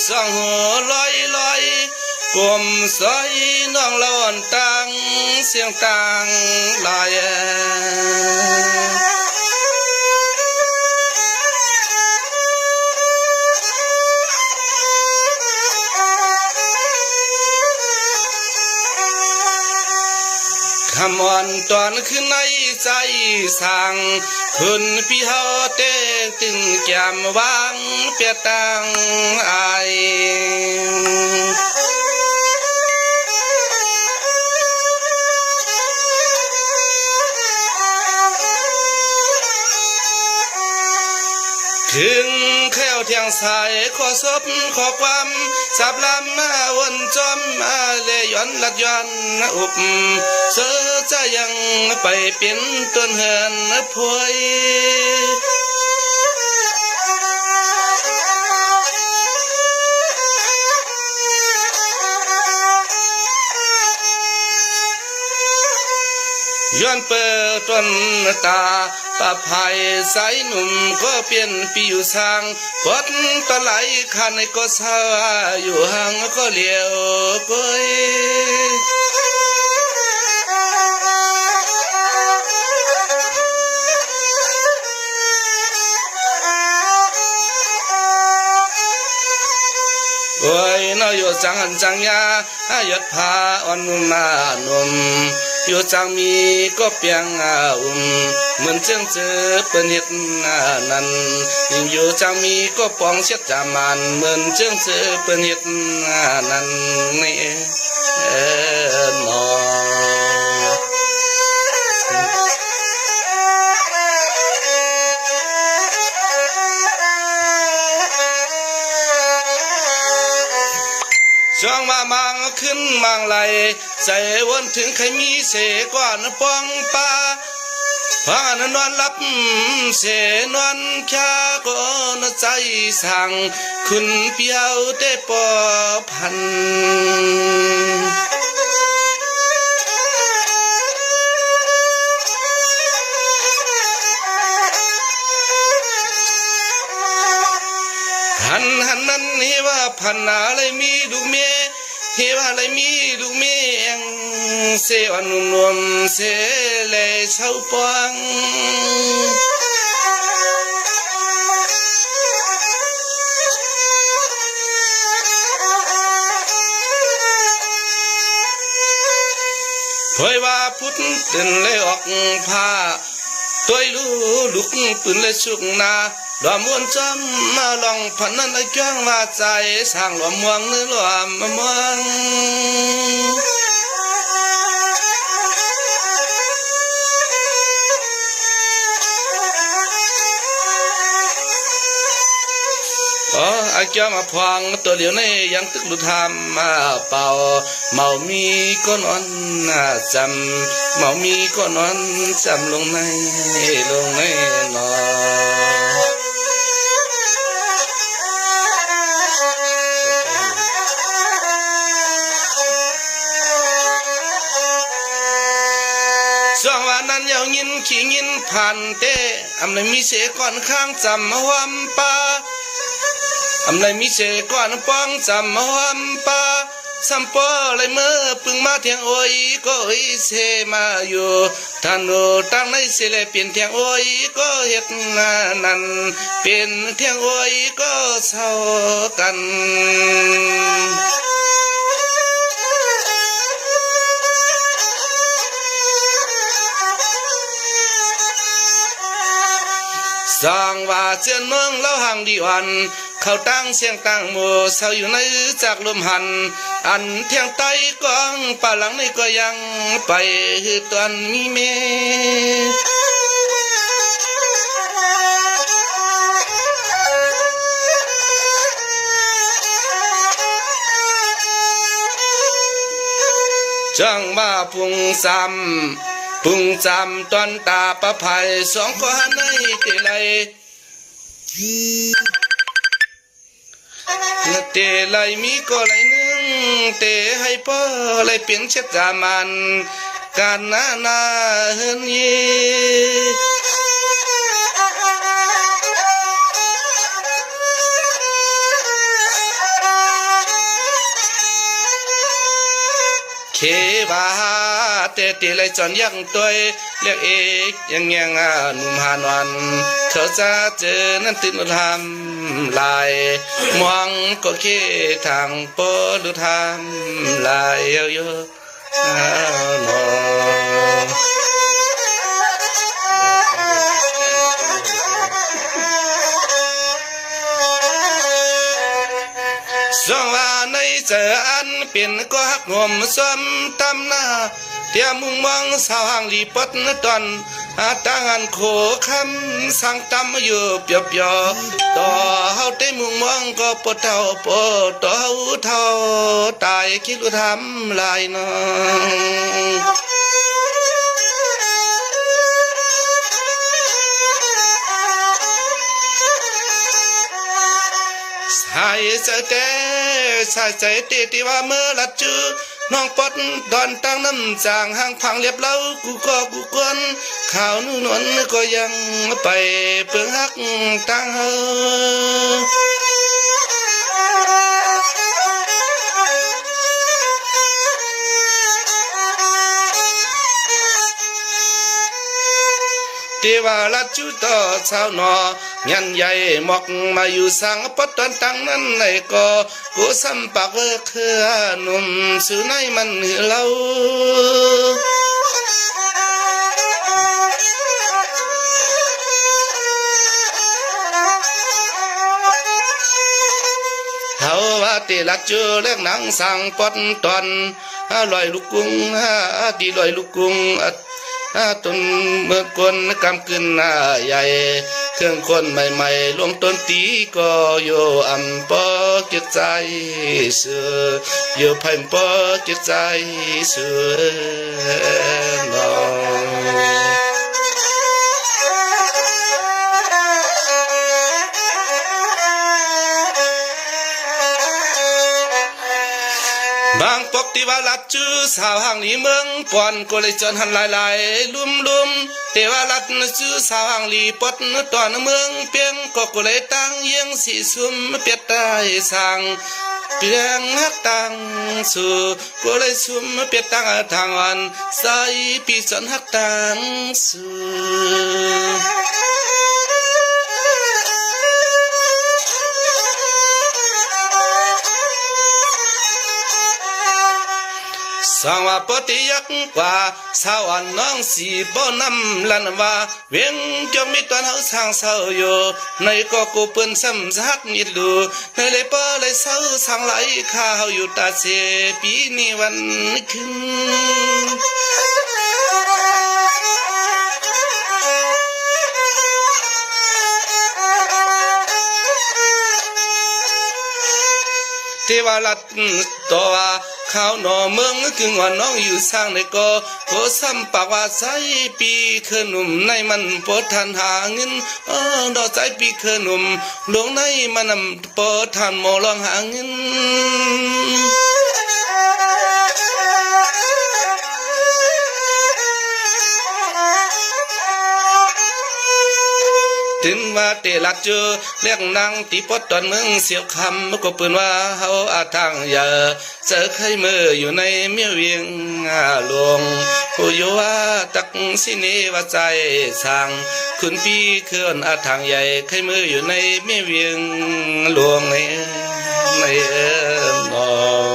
สองหัวลอยลอยกลมสอยน้องละอ่อนตังเสียงตังลายคำอ่อนตอนขึ้นในใจสั่งขึ้นพี่เฮาเต้ตึงแก้มวางเปียตังอายถึงแค่เทียงสายขอศพขอความสับลำมาวนจอมมาเลยย้อนลัดย้อนอุบเสือจะยังไปเป็นต้นเหินพวยย้อนเปิดต้นตาปะไผ่สายหนุ่มก็เปลี่ยนปีอยู่สร้างปดตะไหลขันก็สาอยู่ห่างก็เลี้ยวก้อยโอ้ยน้อยอยู่จังหันจังยาหยดผ้าอ่อนมาหนุ่มอยู่จังมีก็เปียงเหมือนเจ้าเจอเป็นเห็ดนั้นอยู่จังมีก็ปองเช็ดจามันเหมือนเจ้าเจอเป็นเห็ดนั้นนี่นอช่วงมามังขึ้นมังไหลใจวนถึงใครมีเสก่อนปองปาพานนอนลับเสนอนแค่ก็นใจสั่งคุณเปียวได้ปอพันหันนั้นนี่ว่าพันอะไรมีดูเมียเฮว่าอะไรมีดูเมียงเสวันนุ่มเสเลยเช้าปองถอยว่าพุทธเดินเลยออกผ้าตัวลูลุกปืนเลยชุกนาหลวมวนจำมาลองพันนั้นไอ้จ้างว่าใจสร้างหลวมมวงเนื้อหลวมมวงไอ้จ้ามาพวงตัวเดียวนี่ยังตึกลุทามมาเป่าเมามีก็นอนจำเมามีก็นอนจำลงในนอช่วงวันนั้นยาวยินขี้ยินผ่านเตะอำเลยมีเสก่อนข้างจำหวมปาอำเลยมีเสก่อนป้องจำหวมปาสัมปอเลยเมื่อปึงมาเทียงโอยก็เสมาอยู่ท่านโอตั้งในเสเลยเปลี่ยนเทียงโอยก็เฮ็ดนั้นเป็นเทียงโอยก็เศร้ากันสร้างว่าเจือนเมืองเล่าห่างดีวันเขาตั้งเสียงตั้งหมู่เศร้าอยู่ในจากลมหันอันเทียงไตกองป่าหลังนี่ก็ยังไปตอนมีเมจังมาพุงซ้ำปุงจำตอนตาประภัยสองก็หันในเตไลเตไลมีก็ไหลนึงเตให้พ่อไหลเปลี่ยนเช็ดจามันการนาเฮินยี วาเตติเลยจอนยังตัวเรียกเอกยังยังหนุ่มหานวันเขาจะเจอนั้นตื่นทำลายมองก็เคทางโปลุทำลายเยอะนอสองว่าในเจออันเป็นก็หักงมซ้ำตำหน้าเตียมุงมองสาวหางลีปดตอนตั้งอันโคคำสั่งตำอยู่เปียบยอต่อเฮาได้มุงมองก็ปดเท่าปดต่อเท่าตายคิดว่าทำลายน้องหายใจแต่สายใจเตติว่าเมื่อลัดจื้อน้องปดดอนตั้งน้ำจางห่างพังเรียบเล่ากูก็กูกวนข่าวนู่นนก็ยังไปเปลืองหักตั้งเฮเทวาลัดจุต่อชาวหนอยันใหญ่หมอกมาอยู่สังปดตอนตั้งนั้นในก็กูสัมปักเวเครือหนุ่มสุนัยมันเล่าเฮาว่าเตลัดจูเล็กหนังสังปดตอนลอยลูกกุ้งดีลอยลูกกุ้งต้นเมื่อกวนกำกึนใหญ่เครื่องคนใหม่ๆลวงต้นตีก็โยอำปอเก็บใจเสือโยพันปอเก็บใจเสือนอบางปกติว่าลัดจื้อสาวห่างหลีเมืองปอนก็เลยจนหันลายลุ่มเทวาลัดจื้อสาวห่างหลีปดตอนเมืองเปียงก็เลยตั้งเยียงสีซุ่มเปียดได้สั่งเปียงฮักตังสู่ก็เลยซุ่มเปียดตั้งทางวันใส่ปีสนฮักตังสู่สางว่าปฏิยักกว่าสาวน้องสีบ่นำลันว่าเวียงจงมีตอนเฮาสร้างเศร้าอยู่ในก็กูเปิ้นซ้ำซักนิดดูในเลยเปิ้เลยเศร้าสร้างไหลข้าวอยู่ตาเสปีนี้วันขึ้นเทวาลัดตัวข้าวหน่อเมืองกึ่งว่าน้องอยู่สร้างในก็ซ้ำปากว่าใจปีเคยหนุ่มในมันปวดทันหาเงินดอกใจปีเคยหนุ่มหลวงในมันปวดทันโมลองหาเงินถึงว่าเตลัดเจอเรียกนางตีปดตอนเมืองเสียวคำก็เปืนว่าเฮาอาทางอย่าเจอเคยมืออยู่ในเมียเวียงหลวงผู้อยู่ว่าตักสิเนว่าใจสั่งคุณพี่เคลื่อนอาทางใหญ่เคยมืออยู่ในเมียเวียงหลวงในนอ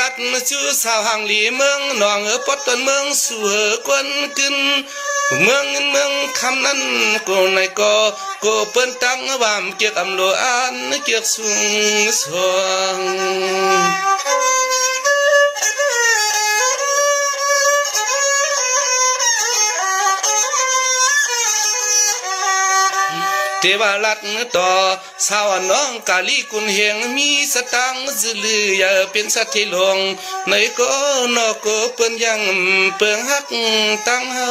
ลัดชื่อสาวห่างหลีเมืองหนองปดต้นเมืองสู่กวนกึนเมืองคำนั้นกูในก็เปิ้นตั้งวามเกียกอำโลอันเกียกสูงสวงเทวาลัดต่อสาวน้องกาลีกุนเฮงมีสตังจืลือเป็นสัตว์ที่หลงในก็นอกก็เปิ้นยังเปิงฮักตั้งเฮา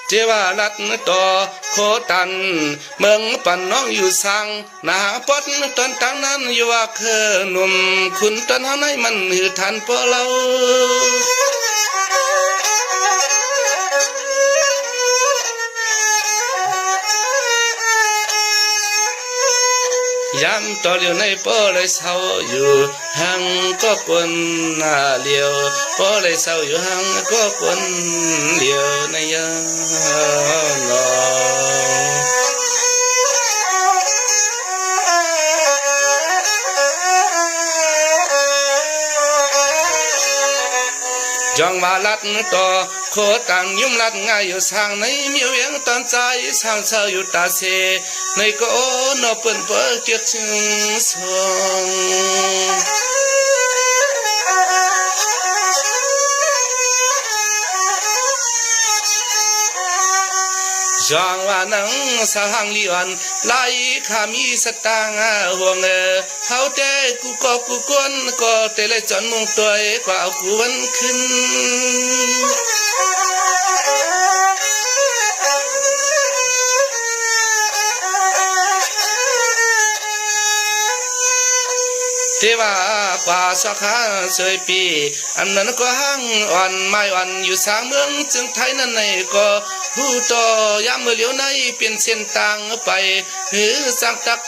เจ วารัตต่อโคตันเมืองปันน้องอยู่สังนาปอดตอนตั้งนั้นอยู่ว่าเคอหนุ่มคุณตอนเฮาในมันหือทันพอเรายามต่อเลียวในปอเลยเศร้าอยู่หังก็กวนหน้าเลียวปอเลยเศร้าอยู่หังก็กวนเลียวในยามนอจองว่าลัดต่อโคตังยุ่มลัดง่ายอยู่สร้างในมีเวียงตอนใจสร้างเศร้าอยู่ตาเสในก็โอนอเปิ่นเปิดเกียรติสองจองว่านังสหังลีวันไล่ขามีสตางห่วงเฮาแต่กูก็กูกวนก็แต่เลยจอนมุงตัวกว่าเอากูวันขึ้นเทวากว่าสักขาเสยปีอันนั้นก็หังอ่อนไม่อ่อนอยู่สางเมืองจึงไทยนั่นในก็ผู้ต่อยามเมื่อเลี้ยวในเปลี่ยนเส้นทางไปหือสังตัก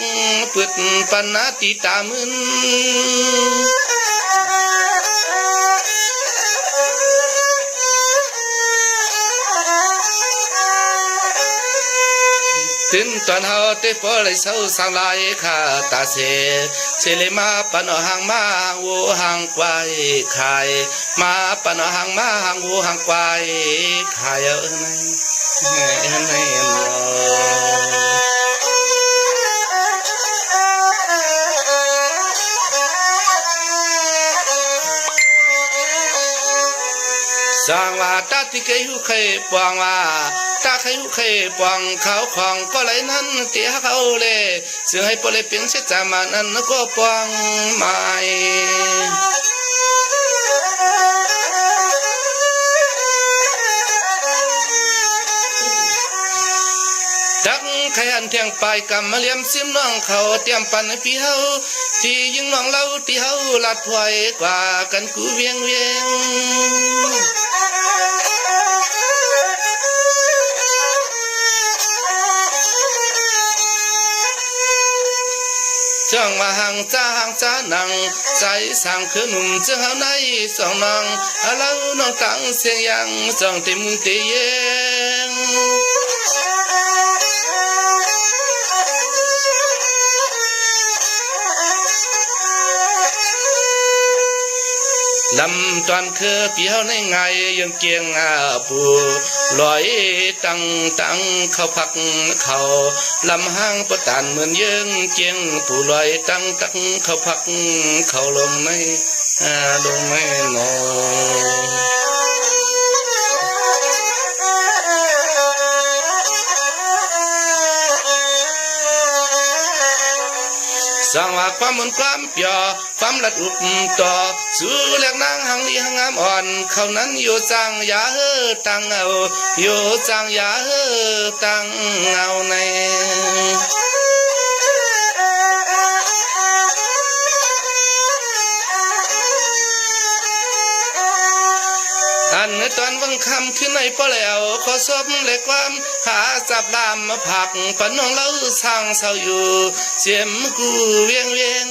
เปิดปัญหาตีตามึนถึงตอนเฮาเตปอเลยเศร้าสังลายขาตาเสเสเลมาปนหางมาหางวัวหางควายขายมาปนหางมาหางวัวหางควายขายในสร้างว่าตาที่เคยหูเคยปวงว่าตาเคยหูเคยปวงเขาของก็ไหลนั้นเตี้ยเขาเลยซึ่งให้ปเลยเปลี่ยนเสียจามานั้นก็ปวงไม่ดักขยันเทียงไปกำมาเลี้ยมซิมน้องเขาเตรียมปันให้พี่เฮาที่ยิงน้องเล่าที่เฮาลัดถอยกว่ากันกูเวียงเวียงจ้องมาห่างจ้านังใจสั่งคือหนุ่มเจ้าในสองนางเราน้องตั้งเสียงยังจ้องเต็มเตียงลำตอนคือเปียวในไงยังเกียงปูลอยตั้งเข้าพักเขาลำห้างประตานเหมือนยังเกียงปูลอยตั้งเข้าพักเขาลงไม่นอสร้างว่าความมันความเปียความละอุบต่อสู่เรียกนางหังลีหังงามอ่อนเขานั้นอยู่จังยาตังเอาอยู่จังยาตังเอาในอันตอนวังคำขึ้นในปอแล้วขอสบเล็กความหาจับลามมาผักปนน้องเล่าสร้างเศร้าอยู่เสียมกูเวียง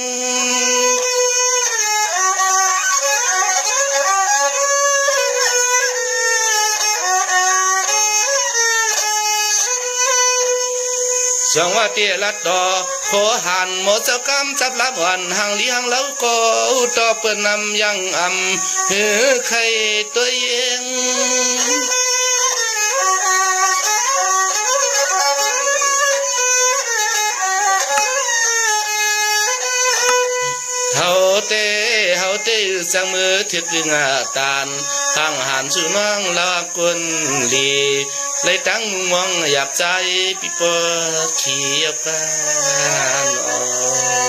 จังว่าเตี้ยลัดดอโคหันหมดเจ้ากรรมจับลับวันห่างลีห่างเล่าก็ต่อเปิดนำยังหือใครตัวเองเฮาเต้จังมือถึกงาตานทางหันสู่น้องลากุนลีเลยตั้งมองหยับใจปิปอเขียบกัน